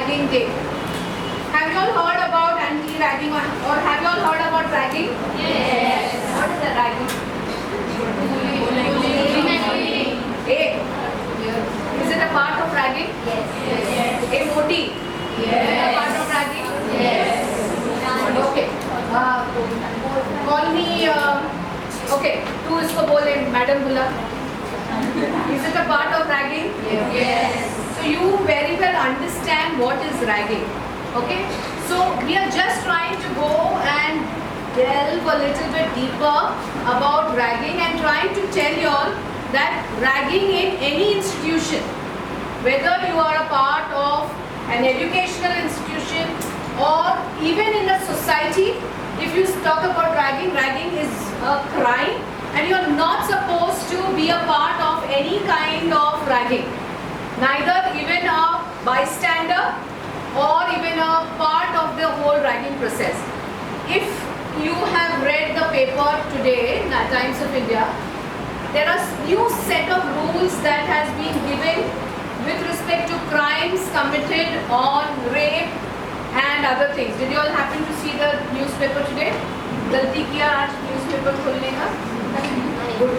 Ragging Day. Have you all heard about anti-ragging or have you all heard about ragging? Yes. What is the ragging? A. Is it a part of ragging? Yes. A moti? Yes. Is it a part of ragging? Yes. Okay. Call me. Okay. तू इसको बोले madam बुला. Is it a part of ragging? Yes. So you very well understand what is ragging. Okay. So we are just trying to go and delve a little bit deeper about ragging and trying to tell you all that ragging in any institution, whether you are a part of an educational institution or even in a society, if you talk about ragging, ragging is a crime and you are not supposed to be a part of any kind of ragging, neither even a bystander or even a part of the whole ragging process. If you have read the paper today, Times of India, there are new set of rules that has been given with respect to crimes committed on rape and other things. Did you all happen to see the newspaper today? गलती किया आज newspaper खोलने का? Good.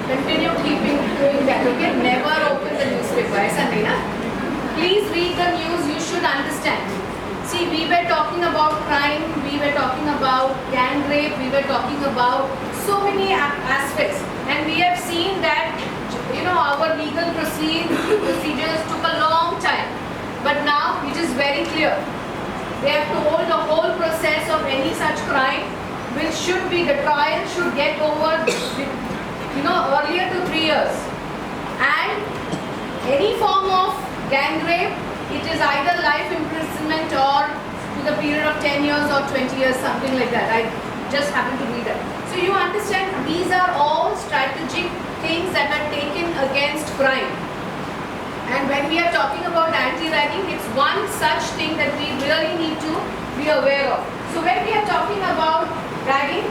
Continue keeping doing that. Okay? Never open the newspaper. ऐसा नहीं ना? Please read the news. You should understand. See, we were talking about crime. We were talking about gang rape. We were talking about so many aspects, and we have seen that our legal procedures took a long time. But now it is very clear. They have told the whole process of any such crime, which should be the trial should get over, earlier to 3 years. And any form of gang rape, it is either life imprisonment or to the period of 10 years or 20 years, something like that. I just happened to read that. So you understand, these are all strategic things that are taken against crime. And when we are talking about anti-ragging, it's one such thing that we really need to be aware of. So when we are talking about ragging,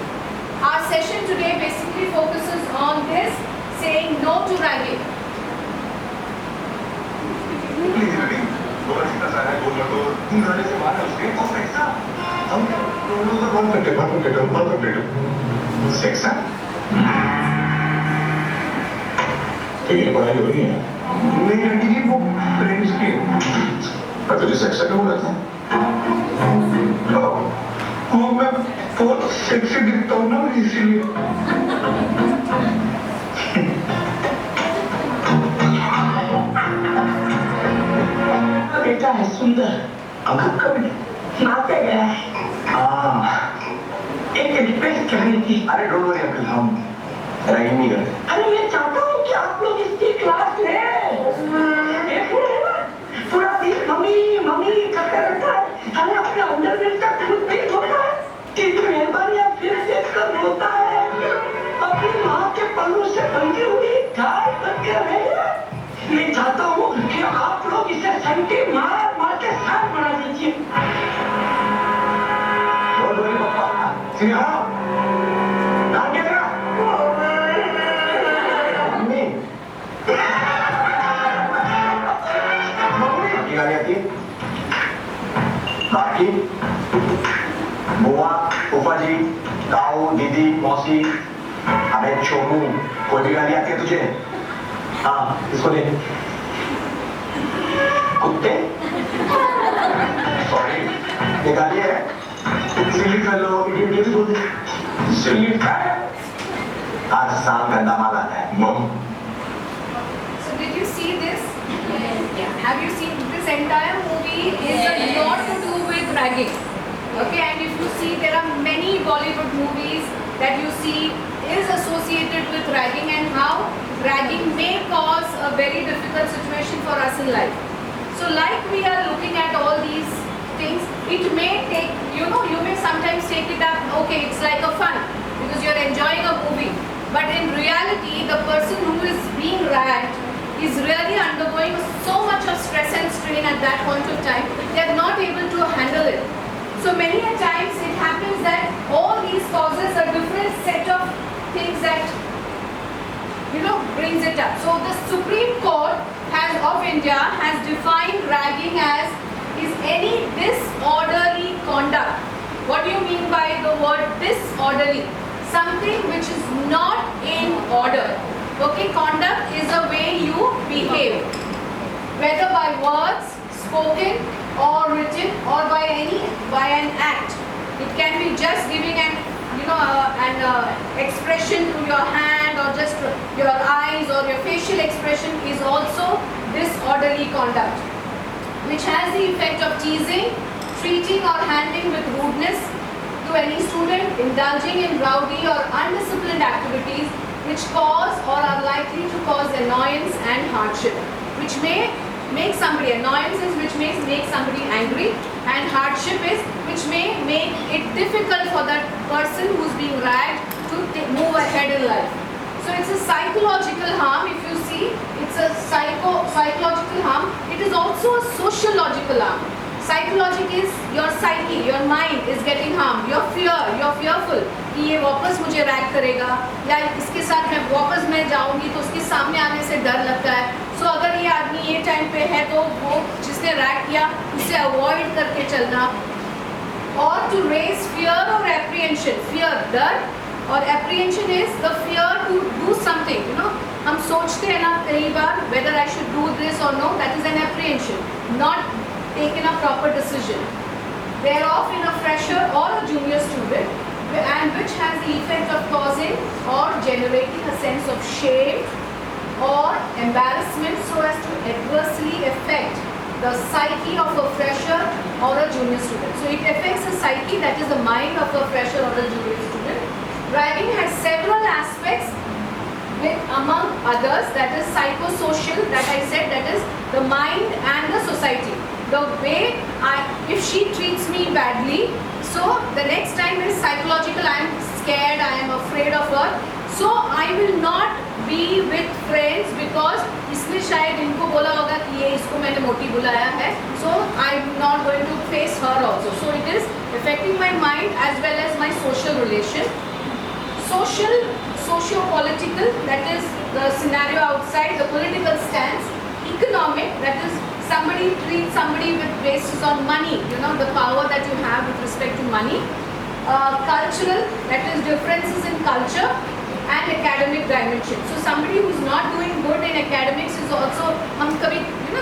our session today basically focuses on this, saying no to ragging. Please, Ravi, थोड़ा सा सारा बोल रहा तो तुम गाने से बाहर उसके और सेक्सा हम लोगों का कौन करते सेक्सा तो ये पढ़ाई हो रही है नहीं आंटी जी वो फ्रेंड्स की पर तुझे सेक्सा क्यों रखा वो मैं बहुत सेक्सी दिखता हूँ ना इसीलिए बेटा है सुंदर अंकल कब मारते गया है एक रिक्वेस्ट करनी थी अरे डोंट वरी अंकल हम रैगिंग नहीं करते अरे मैं चाहता हूँ कि आप लोग इसकी क्लास लें पूरा दिन मम्मी मम्मी करता रहता है हमें अपने अंडरवेयर का खुद नहीं धोता है तेरी मेहरबानी आप फिर देख कर रोता है अपनी माँ के पल्लू से बंधी हुई गाय बन के रहे मैं चाहता हूँ कि आप लोग इसे संटी मार मार के साथ बना दीजिए डोंट वरी पापा सिंहा नाम क्या तेरा मम्मी मम्मी गाली आती बाकी बुआ फूफा जी ताऊ दीदी मौसी अबे छोटू कोई भी गाली आती है तुझे हाँ इसको ले कुत्ते सॉरी ये गाली है सिली फेलो ये भी बोल दे सिली फेलो आज साल का दामाद आता है मम So did you see this? Yeah. Have you seen this entire movie is a lot to do with ragging. Okay, and if you see there are many Bollywood movies that you see is associated with ragging and how ragging may cause a very difficult situation for us in life. So like we are looking at all these things, it may take, you may sometimes take it up, okay, it's like a fun because you're enjoying a movie. But in reality, the person who is being ragged is really undergoing so much of stress and strain at that point of time, they are not able to handle it. So many a times it happens that all these causes a different set of things that brings it up. So the Supreme Court of India has defined ragging as is any disorderly conduct. What do you mean by the word disorderly? Something which is not in order. Okay, conduct is a way you behave, whether by words spoken or written or by an act. It can be just giving an expression to your hand, or just your eyes, or your facial expression is also disorderly conduct, which has the effect of teasing, treating or handling with rudeness to any student, indulging in rowdy or undisciplined activities which cause or are likely to cause annoyance and hardship, which may make somebody, annoyance is which may make somebody angry, and hardship is which may make it difficult for that person who's being ragged to move ahead in life. So it's a psychological harm. If you see, it's a psychological harm. It is also a sociological harm. Psychological is your psyche, your mind is getting harmed. Your fear, you're fearful कि ये वापस मुझे rag करेगा, या इसके साथ वापस मैं जाऊंगी तो उसके सामने आने से डर लगता है. सो अगर ये आदमी ये टाइम पे है तो वो जिसने रैग किया उसे अवॉइड करके चलना. और टू रेज फियर और एप्रीहेंशन, फियर डर, और apprehension is the fear to do something. हम सोचते हैं ना कई बार whether I should do this or no, that is an apprehension, not taken a proper decision thereof in a fresher or a junior student, and which has the effect of causing or generating a sense of shame or embarrassment so as to adversely affect the psyche of a fresher or a junior student. So it affects the psyche, that is the mind of a fresher or a junior student. Ragging has several aspects, with among others, that is psychosocial, that I said, that is the mind and the society. The way if she treats me badly, so the next time is psychological. I am scared, I am afraid of her, so I will not be with friends because इसने शायद इनको बोला होगा कि ये इसको मैंने मोटी बुलाया है, so I am not going to face her also. So it is affecting my mind as well as my social relation. Social, socio-political, that is the scenario outside, the political stance. Economic, that is somebody treats somebody with basis on money, the power that you have with respect to money. Cultural, that is differences in culture, and academic dimension. So somebody who's not doing good in academics is also,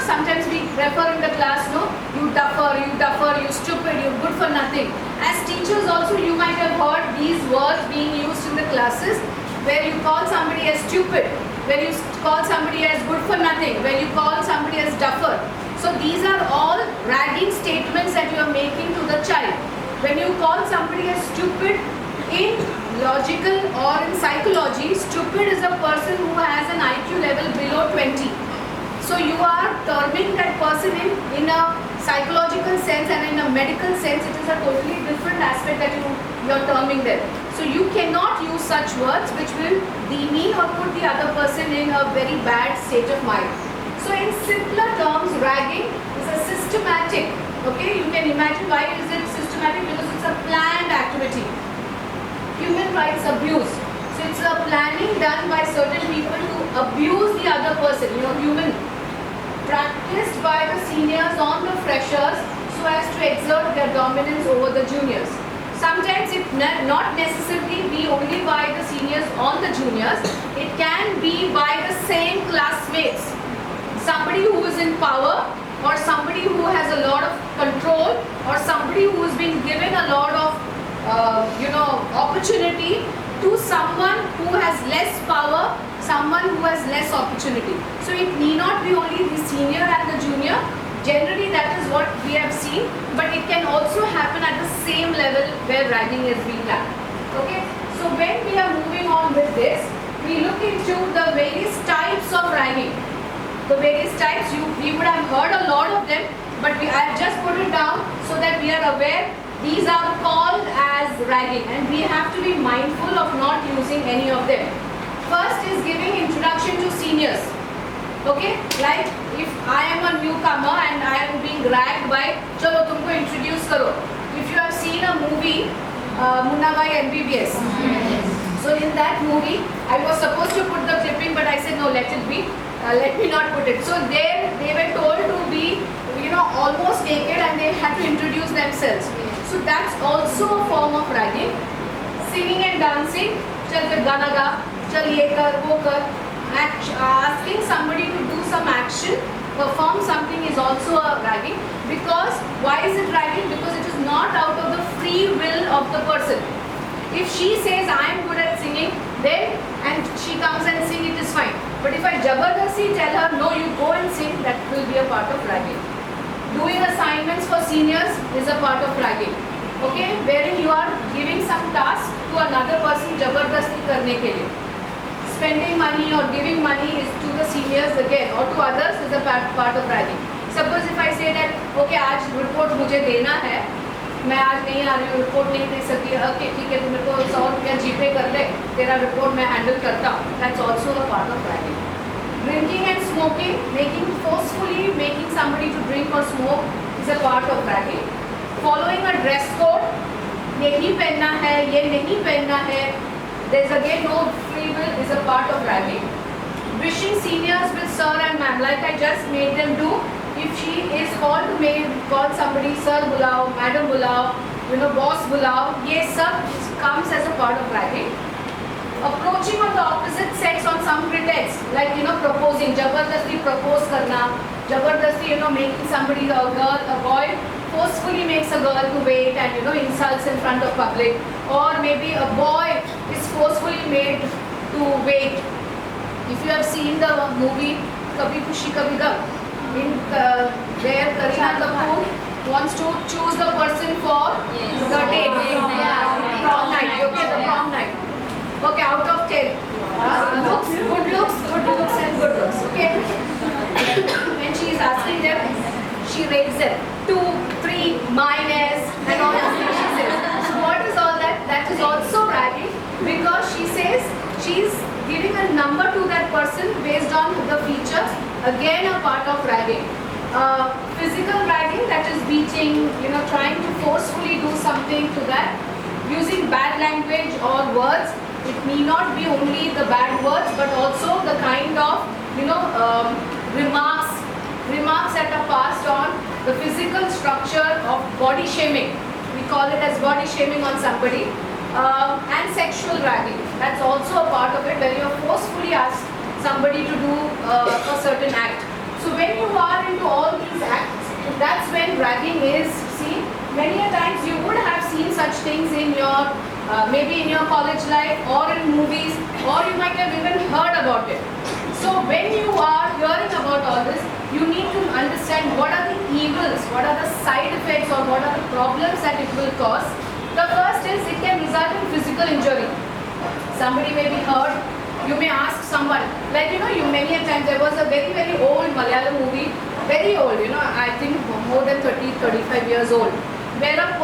sometimes we refer in the class, you duffer, you stupid, you good for nothing. As teachers also, you might have heard these words being used in the classes, where you call somebody as stupid, where you call somebody as good for nothing, where you call somebody as duffer. So these are all ragging statements that you are making to the child. When you call somebody as stupid, in logical or in psychology, stupid is a person who has an IQ level below 20. So you are terming that person in a psychological sense, and in a medical sense it is a totally different aspect that you are terming them. So you cannot use such words which will demean or put the other person in a very bad state of mind. So in simpler terms, ragging is a systematic, okay, you can imagine why is it systematic, because it's a planned activity. Human rights abuse. So it's a planning done by certain people to abuse the other person, human, practiced by the seniors on the freshers so as to exert their dominance over the juniors. Sometimes it not necessarily be only by the seniors on the juniors, it can be by the same classmates. Somebody who is in power, or somebody who has a lot of control, or somebody who has been given a lot of opportunity to someone who has less power, someone who has less opportunity. So it need not be only the senior and the junior. Generally that is what we have seen, but it can also happen at the same level where ragging is being done. Okay, so when we are moving on with this, we look into the various types of ragging. The various types, we would have heard a lot of them, but I have just put it down so that we are aware. These are called as ragging, and we have to be mindful of not using any of them. First is giving introduction to seniors. Okay, like if I am a newcomer and I am being ragged by, chalo tumko introduce karo. If you have seen a movie, Munna Bhai MBBS. So in that movie, I was supposed to put the clipping, but I said no, let it be. let me not put it. So they were told to be, almost naked, and they had to introduce themselves. So that's also a form of ragging. Singing and dancing, chal gana ga, chal ye kar, wo kar. Asking somebody to do some action, perform something is also a ragging. Because why is it ragging? Because it is not out of the free will of the person. If she says I am good at singing, then and she comes and sing, it is fine. But if I jabardasti tell her no, you go and sing, that will be a part of ragging. Doing assignments for seniors is a part of ragging. Okay, wherein you are giving some task to another person jabardasti karne ke liye. Spending money or giving money is to the seniors again, or to others is a part of ragging. Suppose if I say that okay, आज report मुझे देना है, मैं आज नहीं आ रही हूँ, report नहीं दे सकती, ओके ठीक है, तो मेरे को 100 रुपया जीपे कर ले, तेरा रिपोर्ट मैं हैंडल करता हूँ. That's also a part of ragging. Drinking and smoking, forcefully making somebody to drink or smoke is a part of ragging. Following a dress code, यही पहनना है, ये नहीं पहनना है, there's again no free will, is a part of ragging. Wishing seniors with sir and ma'am, like I just made them do. If she is called to call somebody sir bulao, madam bulao, boss bulao, ये सब comes as a part of ragging. Approaching on the opposite sex on some pretext, like proposing, jabardasti propose karna, jabardasti making somebody, a girl, a boy forcefully makes a girl to wait and insults in front of public, or maybe a boy is forcefully made to wait. If you have seen the movie Kabhi Khushi Kabhi Gum, in where Kareena Kapoor wants to choose the person for the date, prom night, okay, the prom night. Okay, out of 10. Good looks and good looks, okay. When she is asking them, she rates them 2, 3, minus, and all that things she says. So what is all that? That is also ragging, because she says she is giving a number to that person based on the features. Again, a part of ragging. Physical ragging, that is beating, trying to forcefully do something to that. Using bad language or words. It need not be only the bad words, but also the kind of, remarks that are passed on, the physical structure of body shaming. We call it as body shaming on somebody. And sexual ragging. That's also a part of it, where you forcefully ask somebody to do a certain act. So when you are into all these acts, that's when ragging is seen. Many a times you would have seen such things in your maybe in your college life or in movies, or you might have even heard about it. So when you are hearing about all this, you need to understand what are the evils, what are the side effects, or what are the problems that it will cause. The first is it can result in physical injury. Somebody may be hurt. You may ask someone, like you many a times, there was a very, very old Malayalam movie, very old, I think more than 30, 35 years old, where a